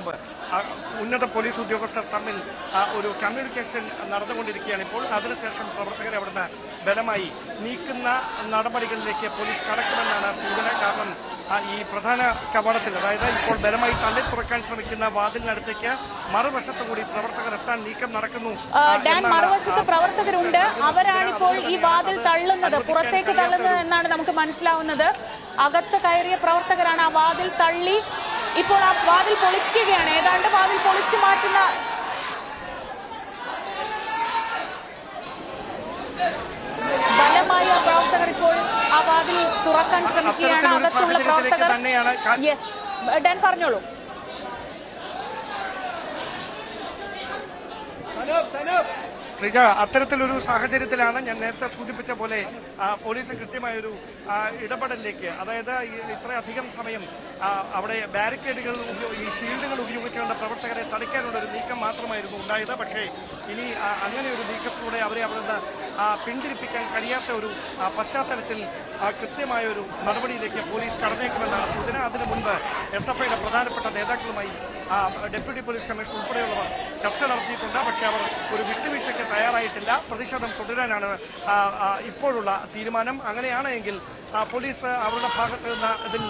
മുമ്പ് ഉന്നത പോലീസ് ഉദ്യോഗസ്ഥർ തമ്മിൽ ഒരു കമ്മ്യൂണിക്കേഷൻ നടന്നുകൊണ്ടിരിക്കുകയാണ് ഇപ്പോൾ. അതിനുശേഷം പ്രവർത്തകരെ അവിടുന്ന് ബലമായി നീക്കുന്ന നടപടികളിലേക്ക് പോലീസ് കടക്കുമെന്നാണ് സൂചന. കാരണം ഈ പ്രധാന കവാടത്തിൽ, അതായത് ഇപ്പോൾ ബലമായി തള്ളി തുറക്കാൻ ശ്രമിക്കുന്ന വാതിലിനടുത്തേക്ക് മറുവശത്ത് കൂടി പ്രവർത്തകർ എത്താൻ നീക്കം നടക്കുന്നു. മറുവശത്ത് പ്രവർത്തകരുണ്ട്, അവരാണിപ്പോൾ ഈ വാതിൽ തള്ളുന്നത്, പുറത്തേക്ക് തള്ളുന്നത് എന്നാണ് നമുക്ക് മനസ്സിലാവുന്നത്. അകത്ത് കയറിയ പ്രവർത്തകരാണ് ആ വാതിൽ തള്ളി ഇപ്പോൾ ആ വാതിൽ പൊളിക്കുകയാണ്. ഏതാണ്ട് വാതിൽ പൊളിച്ചു മാറ്റുന്ന ബലമായ പ്രവർത്തകർ ഇപ്പോൾ ആ വാതിൽ തുറക്കാൻ ശ്രമിക്കുകയാണ്. അകത്തുള്ള പ്രവർത്തകർ. യെസ്, ഡാൻ പറഞ്ഞോളൂ. ശ്രീജ, അത്തരത്തിലൊരു സാഹചര്യത്തിലാണ് ഞാൻ നേരത്തെ സൂചിപ്പിച്ച പോലെ പോലീസ് കൃത്യമായൊരു ഇടപെടലിലേക്ക്, അതായത് ഇത്രയധികം സമയം അവിടെ ബാരിക്കേഡുകൾ, ഈ ഷീൽഡുകൾ ഉപയോഗിച്ചുകൊണ്ട് പ്രവർത്തകരെ തടയ്ക്കാനുള്ള ഒരു നീക്കം മാത്രമായിരുന്നു ഉണ്ടായത്. പക്ഷേ ഇനി അങ്ങനെ ഒരു നീക്കത്തിലൂടെ അവരെ അവിടുന്ന് പിന്തിരിപ്പിക്കാൻ കഴിയാത്ത ഒരു പശ്ചാത്തലത്തിൽ കൃത്യമായൊരു നടപടിയിലേക്ക് പോലീസ് കടന്നേക്കുമെന്നാണ് സൂചന. അതിനു മുൻപ് SFIയുടെ പ്രധാനപ്പെട്ട നേതാക്കളുമായി ഡെപ്യൂട്ടി പോലീസ് കമ്മീഷണർ ഉൾപ്പെടെയുള്ളവർ ചർച്ച നടത്തിയിട്ടുണ്ട്. പക്ഷേ അവർ ഒരു വിട്ടുവീഴ്ചയ്ക്ക് തയ്യാറായിട്ടില്ല. പ്രതിഷേധം തുടരാനാണ് ഇപ്പോഴുള്ള തീരുമാനം. അങ്ങനെയാണെങ്കിൽ പോലീസ് അവരുടെ ഭാഗത്ത് നിന്ന് ഇതിൽ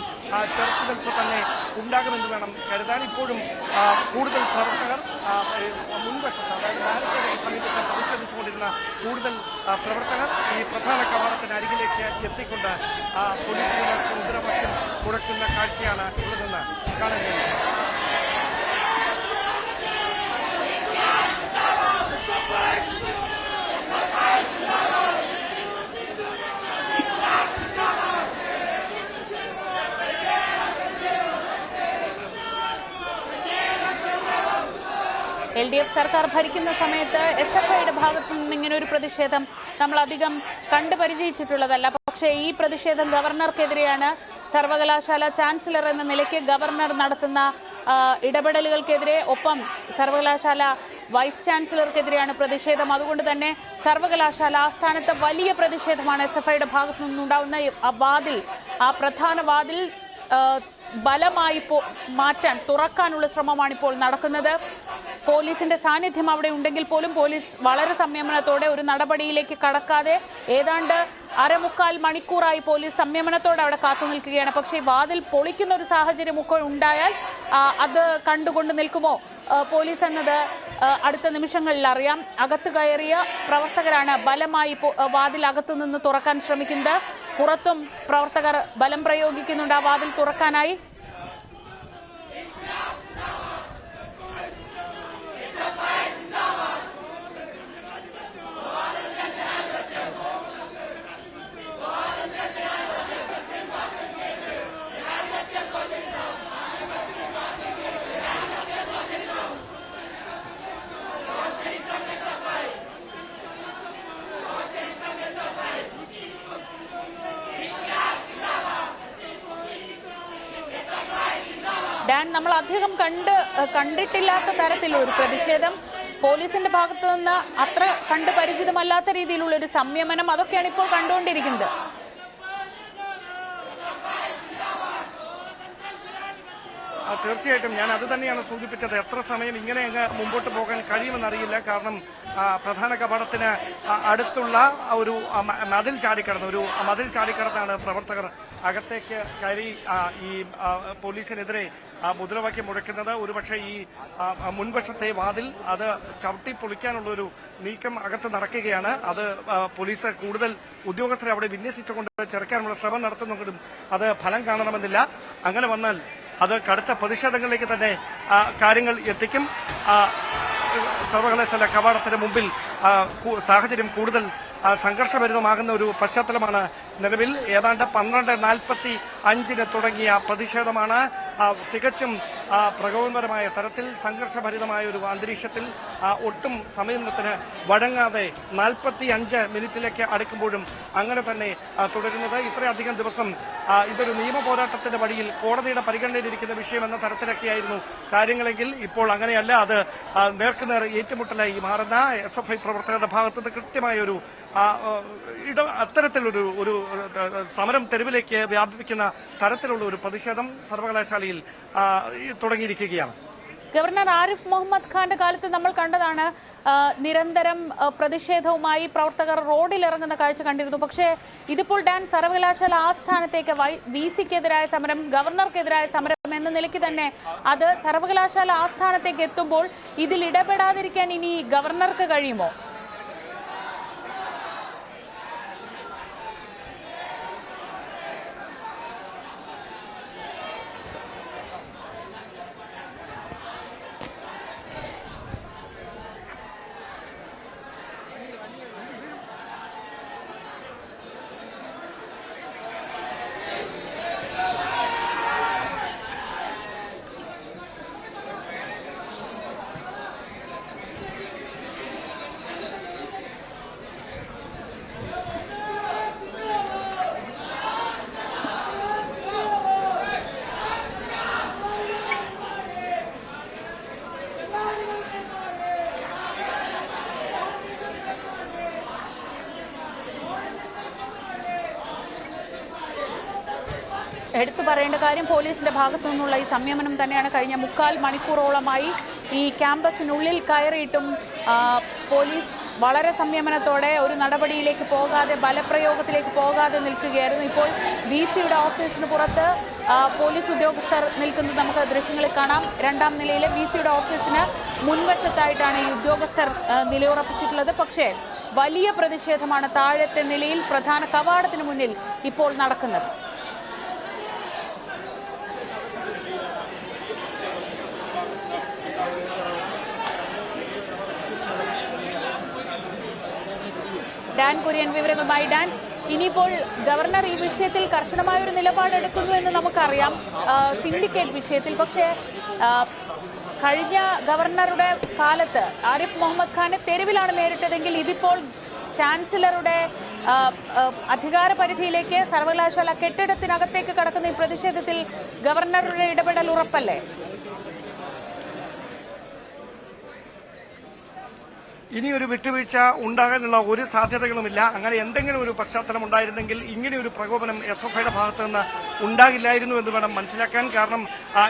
ചെറുത്തുനിൽപ്പ് തന്നെ ഉണ്ടാകുമെന്ന് വേണം കരുതാൻ. ഇപ്പോഴും കൂടുതൽ പ്രവർത്തകർ മുൻവശത്ത്, അതായത് ബാരിക്കേഡിന് സമീപത്ത് പ്രതിഷേധിച്ചുകൊണ്ടിരുന്ന കൂടുതൽ പ്രവർത്തകർ ഈ പ്രധാന കവാടത്തിന് അരികിലേക്ക് എത്തിക്കൊണ്ട് പോലീസിന് മുദ്രാവാക്യം മുഴക്കുന്ന കാഴ്ചയാണ് ഇവിടെ നിന്ന് കാണാൻ കഴിയുന്നത്. LDF സർക്കാർ ഭരിക്കുന്ന സമയത്ത് SFIയുടെ ഭാഗത്തു നിന്ന് ഇങ്ങനെ ഒരു പ്രതിഷേധം നമ്മൾ അധികം കണ്ടു പരിചയിച്ചിട്ടുള്ളതല്ല. പക്ഷേ ഈ പ്രതിഷേധം ഗവർണർക്കെതിരെയാണ്. സർവകലാശാല ചാൻസലർ എന്ന നിലയ്ക്ക് ഗവർണർ നടത്തുന്ന ഇടപെടലുകൾക്കെതിരെ, ഒപ്പം സർവകലാശാല വൈസ് ചാൻസലർക്കെതിരെയാണ് പ്രതിഷേധം. അതുകൊണ്ട് തന്നെ സർവകലാശാല ആസ്ഥാനത്ത് വലിയ പ്രതിഷേധമാണ് SFIയുടെ ഭാഗത്തു നിന്നുണ്ടാവുന്ന. ആ വാതിൽ, ആ പ്രധാന വാതിൽ ബലമായി മാറ്റാൻ, തുറക്കാനുള്ള ശ്രമമാണ് ഇപ്പോൾ നടക്കുന്നത്. പോലീസിന്റെ സാന്നിധ്യം അവിടെ ഉണ്ടെങ്കിൽ പോലും പോലീസ് വളരെ സംയമനത്തോടെ ഒരു നടപടിയിലേക്ക് കടക്കാതെ ഏതാണ്ട് 1/4 മണിക്കൂറായി പോലീസ് സംയമനത്തോടെ അവിടെ കാത്തു നിൽക്കുകയാണ്. പക്ഷേ വാതിൽ പൊളിക്കുന്ന ഒരു സാഹചര്യം ഒക്കെ ഉണ്ടായാൽ അത് കണ്ടുകൊണ്ട് നിൽക്കുമോ പോലീസ് എന്നത് അടുത്ത നിമിഷങ്ങളിൽ അറിയാം. അകത്ത് കയറിയ പ്രവർത്തകരാണ് ബലമായി വാതിൽ അകത്തു നിന്ന് തുറക്കാൻ ശ്രമിക്കുന്നത്. പുറത്തും പ്രവർത്തകർ ബലം പ്രയോഗിക്കുന്നുണ്ട് ആ വാതിൽ തുറക്കാനായി. ഡാൻ, നമ്മൾ അധികം കണ്ടിട്ടില്ലാത്ത തരത്തിലുള്ള ഒരു പ്രതിഷേധം, പോലീസിന്റെ ഭാഗത്തു നിന്ന് അത്ര കണ്ട് പരിചിതമല്ലാത്ത രീതിയിലുള്ള ഒരു സംയമനം, അതൊക്കെയാണ് ഇപ്പോൾ കണ്ടുകൊണ്ടിരിക്കുന്നത്. തീർച്ചയായിട്ടും ഞാൻ അത് തന്നെയാണ് സൂചിപ്പിച്ചത്. എത്ര സമയം ഇങ്ങനെ അങ്ങ് മുമ്പോട്ട് പോകാൻ കഴിയുമെന്നറിയില്ല. കാരണം പ്രധാന കവാടത്തിന് അടുത്തുള്ള ഒരു മതിൽ ചാടിക്കടന്നാണ് പ്രവർത്തകർ അകത്തേക്ക് കയറി ഈ പോലീസിനെതിരെ മുദ്രാവാക്യം മുഴക്കുന്നത്. ഒരുപക്ഷെ ഈ മുൻവശത്തെ വാതിൽ അത് ചവിട്ടി പൊളിക്കാനുള്ളൊരു നീക്കം അകത്ത് നടക്കുകയാണ്. അത് പോലീസ് കൂടുതൽ ഉദ്യോഗസ്ഥരെ അവിടെ വിന്യസിച്ചുകൊണ്ട് ചെറുക്കാനുള്ള ശ്രമം നടത്തുന്നെങ്കിലും അത് ഫലം കാണണമെന്നില്ല. അങ്ങനെ വന്നാൽ അത് കടുത്ത പ്രതിഷേധങ്ങളിലേക്ക് തന്നെ കാര്യങ്ങൾ എത്തിക്കും. സർവകലാശാല കവാടത്തിന് മുമ്പിൽ സാഹചര്യം കൂടുതൽ സംഘർഷഭരിതമാകുന്ന ഒരു പശ്ചാത്തലമാണ് നിലവിൽ. ഏതാണ്ട് 12:45 തുടങ്ങിയ പ്രതിഷേധമാണ്. തികച്ചും പ്രകോപനപരമായ തരത്തിൽ സംഘർഷഭരിതമായ ഒരു അന്തരീക്ഷത്തിൽ ഒട്ടും സമയത്തിന് വഴങ്ങാതെ 45 മിനിറ്റിലേക്ക് അടുക്കുമ്പോഴും അങ്ങനെ തന്നെ തുടരുന്നത്. ഇത്രയധികം ദിവസം ഇതൊരു നിയമ പോരാട്ടത്തിന്റെ വഴിയിൽ കോടതിയുടെ പരിഗണനയിലിരിക്കുന്ന വിഷയമെന്ന തരത്തിലൊക്കെയായിരുന്നു കാര്യങ്ങളെങ്കിൽ ഇപ്പോൾ അങ്ങനെയല്ല. അത് നേർക്കുനേർ ഏറ്റുമുട്ടലായി മാറുന്ന SFI പ്രവർത്തകരുടെ ഭാഗത്തുനിന്ന് കൃത്യമായൊരു അത്തരത്തിലൊരു സമരം തെരുവിലേക്ക് വ്യാപിപ്പിക്കുന്ന തരത്തിലുള്ള ഒരു പ്രതിഷേധം സർവകലാശാലയിൽ തുടങ്ങിയിരിക്കുകയാണ്. ഗവർണർ ആരിഫ് മുഹമ്മദ് ഖാന്റെ കാലത്ത് നമ്മൾ കണ്ടതാണ്, നിരന്തരം പ്രതിഷേധവുമായി പ്രവർത്തകർ റോഡിലിറങ്ങുന്ന കാഴ്ച കണ്ടിരുന്നു. പക്ഷേ ഇതിപ്പോൾ ഡാൻ സർവകലാശാല ആസ്ഥാനത്തേക്ക് VC-ക്കെതിരായ സമരം, ഗവർണർക്കെതിരായ സമരം എന്ന നിലയ്ക്ക് തന്നെ അത് സർവകലാശാല ആസ്ഥാനത്തേക്ക് എത്തുമ്പോൾ ഇതിൽ ഇടപെടാതിരിക്കാൻ ഇനി ഗവർണർക്ക് കഴിയുമോ? എടുത്തു പറയേണ്ട കാര്യം പോലീസിന്റെ ഭാഗത്തു നിന്നുള്ള ഈ സംയമനം തന്നെയാണ്. കഴിഞ്ഞ 3/4 മണിക്കൂറോളമായി ഈ ക്യാമ്പസിനുള്ളിൽ കയറിയിട്ടും പോലീസ് വളരെ സംയമനത്തോടെ ഒരു നടപടിയിലേക്ക് പോകാതെ, ബലപ്രയോഗത്തിലേക്ക് പോകാതെ നിൽക്കുകയായിരുന്നു. ഇപ്പോൾ VC-യുടെ ഓഫീസിന് പുറത്ത് പോലീസ് ഉദ്യോഗസ്ഥർ നിൽക്കുന്നത് നമുക്ക് ദൃശ്യങ്ങളിൽ കാണാം. 2ാം നിലയിലെ VC-യുടെ ഓഫീസിന് മുൻവശത്തായിട്ടാണ് ഈ ഉദ്യോഗസ്ഥർ നിലയുറപ്പിച്ചിട്ടുള്ളത്. പക്ഷേ വലിയ പ്രതിഷേധമാണ് താഴത്തെ നിലയിൽ പ്രധാന കവാടത്തിന് മുന്നിൽ ഇപ്പോൾ നടക്കുന്നത്. ഡാൻ കുര്യൻ വിവരങ്ങളുമായി. ഡാൻ, ഇനിയിപ്പോൾ ഗവർണർ ഈ വിഷയത്തിൽ കർശനമായ ഒരു നിലപാടെടുക്കുന്നു എന്ന് നമുക്കറിയാം, സിൻഡിക്കേറ്റ് വിഷയത്തിൽ. പക്ഷേ കഴിഞ്ഞ ഗവർണറുടെ കാലത്ത് ആരിഫ് മുഹമ്മദ് ഖാനെ തെരുവിലാണ് നേരിട്ടതെങ്കിൽ ഇതിപ്പോൾ ചാൻസലറുടെ അധികാര പരിധിയിലേക്ക് സർവകലാശാല കെട്ടിടത്തിനകത്തേക്ക് കടക്കുന്ന ഈ പ്രതിഷേധത്തിൽ ഗവർണറുടെ ഇടപെടൽ ഉറപ്പല്ലേ? ഇനിയൊരു വിട്ടുവീഴ്ച ഉണ്ടാകാനുള്ള ഒരു സാധ്യതകളുമില്ല. അങ്ങനെ എന്തെങ്കിലും ഒരു പശ്ചാത്തലം ഉണ്ടായിരുന്നെങ്കിൽ ഇങ്ങനെയൊരു പ്രകോപനം SFIയുടെ ഭാഗത്ത് നിന്ന് ഉണ്ടാകില്ലായിരുന്നു എന്ന് വേണം മനസ്സിലാക്കാൻ. കാരണം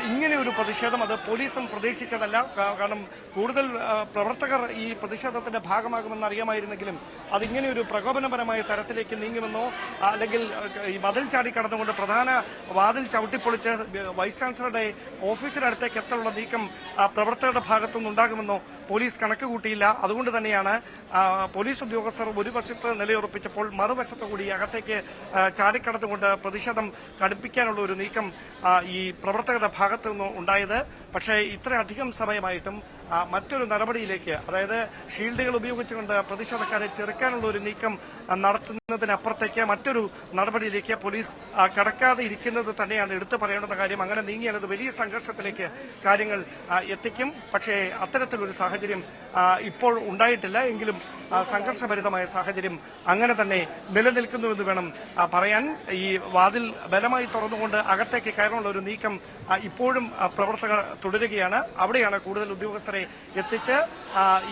ഇങ്ങനെയൊരു പ്രതിഷേധം അത് പോലീസും പ്രതീക്ഷിച്ചതല്ല. കാരണം കൂടുതൽ പ്രവർത്തകർ ഈ പ്രതിഷേധത്തിന്റെ ഭാഗമാകുമെന്ന് അറിയാമായിരുന്നെങ്കിലും അതിങ്ങനെയൊരു പ്രകോപനപരമായ തരത്തിലേക്ക് നീങ്ങുമെന്നോ അല്ലെങ്കിൽ ഈ മതിൽ ചാടി കടന്നുകൊണ്ട് പ്രധാന വാതിൽ ചവിട്ടിപ്പൊളിച്ച് വൈസ് ചാൻസലറുടെ ഓഫീസിനടുത്തേക്ക് എത്താനുള്ള നീക്കം പ്രവർത്തകരുടെ ഭാഗത്തുനിന്നുണ്ടാകുമെന്നോ പോലീസ് കണക്ക് കൂട്ടിയില്ല. അതുകൊണ്ട് തന്നെയാണ് പോലീസ് ഉദ്യോഗസ്ഥർ ഒരു വശത്ത് നിലയുറപ്പിച്ചപ്പോൾ മറുവശത്ത് കൂടി അകത്തേക്ക് ചാടിക്കടന്നുകൊണ്ട് പ്രതിഷേധം കടുപ്പിക്കാനുള്ള ഒരു നീക്കം ഈ പ്രവർത്തകരുടെ ഭാഗത്തു നിന്ന് ഉണ്ടായത്. പക്ഷേ ഇത്രയധികം സമയമായിട്ടും മറ്റൊരു നടപടിയിലേക്ക്, അതായത് ഷീൽഡുകൾ ഉപയോഗിച്ചുകൊണ്ട് പ്രതിഷേധക്കാരെ ചെറുക്കാനുള്ള ഒരു നീക്കം നടത്തുന്നതിനപ്പുറത്തേക്ക് മറ്റൊരു നടപടിയിലേക്ക് പോലീസ് കടക്കാതെ ഇരിക്കുന്നത് തന്നെയാണ് എടുത്തു പറയേണ്ടുന്ന കാര്യം. അങ്ങനെ നീങ്ങിയാൽ അത് വലിയ സംഘർഷത്തിലേക്ക് കാര്യങ്ങൾ എത്തിക്കും. പക്ഷേ അത്തരത്തിലൊരു സാഹചര്യം ഇപ്പോൾ ഉണ്ടായിട്ടില്ല. എങ്കിലും സംഘർഷഭരിതമായ സാഹചര്യം അങ്ങനെ തന്നെ നിലനിൽക്കുന്നുവെന്ന് വേണം പറയാൻ. ഈ വാതിൽ ബലമായി തുറന്നുകൊണ്ട് അകത്തേക്ക് കയറാനുള്ള ഒരു നീക്കം ഇപ്പോഴും പ്രവർത്തകർ തുടരുകയാണ്. അവിടെയാണ് കൂടുതൽ ഉദ്യോഗസ്ഥരെ എത്തിച്ച്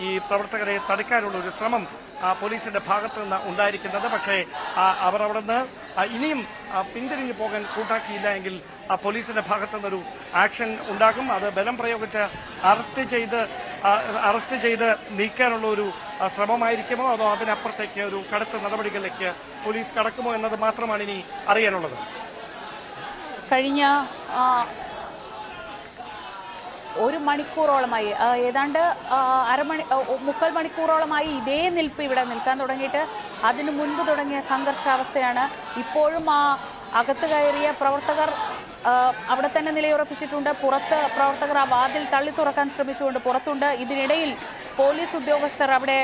ഈ പ്രവർത്തകരെ തടുക്കാനുള്ള ഒരു ശ്രമം പോലീസിന്റെ ഭാഗത്തു നിന്ന് ഉണ്ടായിരിക്കുന്നത്. പക്ഷേ അവർ അവിടെ നിന്ന് ഇനിയും പിന്തിരിഞ്ഞു പോകാൻ കൂട്ടാക്കിയില്ല എങ്കിൽ പോലീസിന്റെ ഭാഗത്തു നിന്നൊരു ആക്ഷൻ ഉണ്ടാകും. അത് ബലം പ്രയോഗിച്ച് അറസ്റ്റ് ചെയ്ത് നീക്കാനുള്ള ഒരു ശ്രമമായിരിക്കുമോ അതോ അതിനപ്പുറത്തേക്ക് ഒരു കടുത്ത നടപടികളിലേക്ക് പോലീസ് കടക്കുമോ എന്നത് മാത്രമാണ് ഇനി അറിയാനുള്ളത്. കഴിഞ്ഞ 1 മണിക്കൂറോളമായി, ഏതാണ്ട് 3/4 മണിക്കൂറോളമായി ഇതേ നിൽപ്പ് ഇവിടെ നിൽക്കാൻ തുടങ്ങിയിട്ട് അതിനു മുൻപ് തുടങ്ങിയ സംഘർഷാവസ്ഥയാണ്. ഇപ്പോഴും അകത്ത് കയറിയ പ്രവർത്തകർ അവിടെ തന്നെ നിലയുറപ്പിച്ചിട്ടുണ്ട്. പുറത്ത് പ്രവർത്തകർ ആ വാതിൽ തള്ളി തുറക്കാൻ ശ്രമിച്ചുകൊണ്ട് പുറത്തുണ്ട്. ഇതിനിടയിൽ പോലീസ് ഉദ്യോഗസ്ഥർ അവിടെ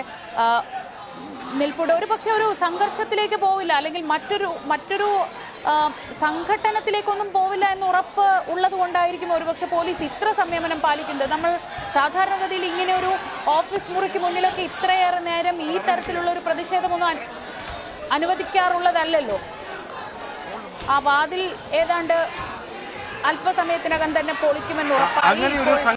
നിൽപ്പുണ്ട്. പക്ഷേ ഒരു സംഘർഷത്തിലേക്ക് പോവില്ല, അല്ലെങ്കിൽ മറ്റൊരു സംഘട്ടനത്തിലേക്കൊന്നും പോവില്ല എന്ന് ഉറപ്പ് ഉള്ളത് കൊണ്ടായിരിക്കും ഒരുപക്ഷെ പോലീസ് ഇത്ര സംയമനം പാലിക്കുന്നത്. നമ്മൾ സാധാരണഗതിയിൽ ഇങ്ങനെ ഒരു ഓഫീസ് മുറിക്ക് മുന്നിലൊക്കെ ഇത്രയേറെ നേരം ഈ തരത്തിലുള്ള ഒരു പ്രതിഷേധമൊന്നും അനുവദിക്കാറുള്ളതല്ലല്ലോ. ആ വാതിൽ ഏതാണ്ട് അല്പസമയത്തിനകം തന്നെ പൊളിക്കുമെന്ന് ഉറപ്പായി.